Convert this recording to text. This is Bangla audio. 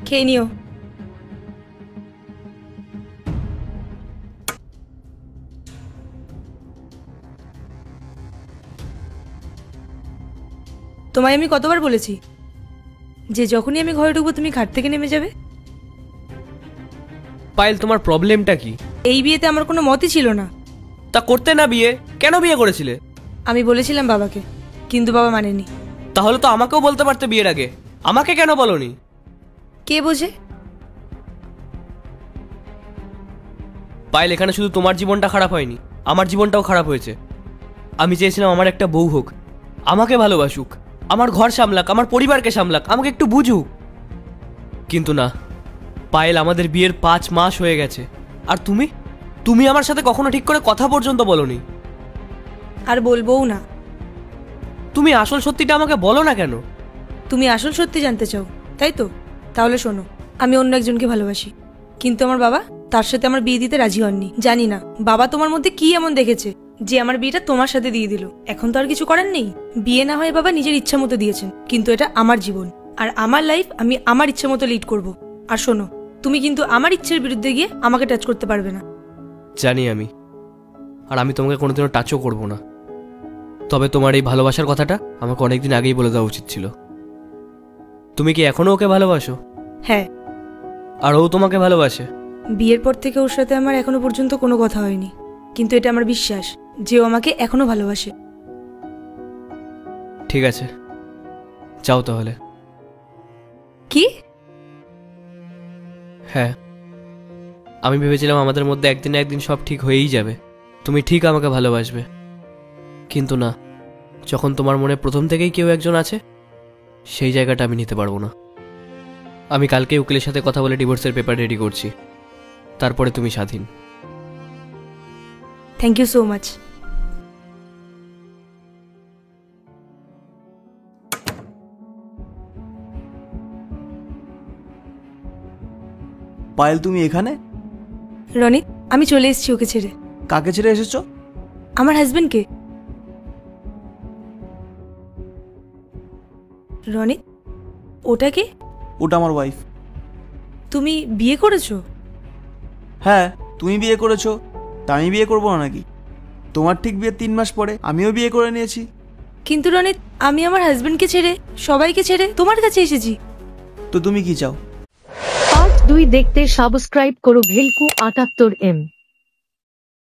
খেয়ে নিও। তোমায় আমি কতবার বলেছি যে যখনই আমি ঘরে ঢুকবো তুমি খাট থেকে নেমে যাবে? পায়েল, তোমার প্রবলেমটা কি? এই বিয়েতে আমার কোনো মতই ছিল না। তা করতে না বিয়ে? কেন বিয়ে করেছিলে? আমি বলেছিলাম বাবাকে, কিন্তু বাবা মানেনি। তাহলে তো আমাকেও বলতে পারতে বিয়ের আগে। আমাকে কেন বলনি? কে বোঝে? পায়েল, এখানে শুধু তোমার জীবনটা খারাপ হয়নি, আমার জীবনটাও খারাপ হয়েছে। আমি চেয়েছিলাম আমার একটা বউ হোক, আমাকে ভালোবাসুক, আমার ঘর সামলাক, আমার পরিবারকে সামলাক, আমাকে একটু বুঝুক। কিন্তু না পায়েল, আমাদের বিয়ের 5 মাস হয়ে গেছে, আর তুমি আমার সাথে কখনো ঠিক করে কথা পর্যন্ত বলনি। আর বলবোও না। তুমি আসল সত্যিটা আমাকে বলো না কেন? তুমি আসল সত্যি জানতে চাও, তাই তো? তাহলে শোনো, আমি অন্য একজনকে ভালোবাসি, কিন্তু আমার বাবা তার সাথে আমার বিয়ে দিতে রাজি হননি। জানি না বাবা তোমার মধ্যে কি এমন দেখেছে যে আমার বিয়েটা তোমার সাথে দিয়ে দিল। এখন তো আর কিছু করার নেই। বিয়ে না হয় বাবা নিজের ইচ্ছা মতো দিয়েছেন, কিন্তু এটা আমার জীবন আর আমার লাইফ, আমি আমার ইচ্ছা মতো লিড করব। আর শোনো, তুমি কিন্তু আমার ইচ্ছের বিরুদ্ধে গিয়ে আমাকে টাচ করতে পারবে না। জানি আমি, আর আমি তোমাকে কোনোদিনও টাচও করব না। তবে তোমার এই ভালোবাসার কথাটা আমাকে অনেকদিন আগেই বলে দেওয়া উচিত ছিল। তুমি কি এখনো ওকে ভালোবাসো? হ্যাঁ। আর ও তোমাকে ভালোবাসে? বিয়ের পর থেকে ওর সাথে আমার এখনো পর্যন্ত কোনো কথা হয়নি, কিন্তু এটা আমার বিশ্বাস যে ও আমাকে এখনো ভালোবাসে। ঠিক আছে, যাও তাহলে। কি? হ্যাঁ, আমি ভেবেছিলাম আমাদের মধ্যে একদিন না একদিন সব ঠিক হয়েই যাবে, তুমি ঠিক আমাকে ভালোবাসবে। কিন্তু না, যখন তোমার মনে প্রথম থেকেই কেউ একজন আছে, সেই জায়গাটা আমি নিতে পারবো না। আমি কালকে উকিলের সাথে কথা বলে ডিভোর্সের পেপার রেডি করছি, তারপরে তুমি স্বাধীন। Thank you so much. Payel, তুমি এখানে? রনিত, আমি চলে এসেছি ওকে ছেড়ে। কাকে ছেড়ে এসেছো? আমার হাজবেন্ডকে। রনিত, ওটা কে? ওটা আমার ওয়াইফ। তুমি বিয়ে করেছো? হ্যাঁ, তুমি বিয়ে করেছো, তা আমি বিয়ে করবো না নাকি? তোমার ঠিক বিয়ের 3 মাস পরে আমিও বিয়ে করে নিয়েছি। কিন্তু রনিত, আমি আমার হাজবেন্ডকে ছেড়ে, সবাইকে ছেড়ে তোমার কাছে এসেছি। তো তুমি কি চাও? পার্ট 2 দেখতে সাবস্ক্রাইব করো ভেলকু 78M।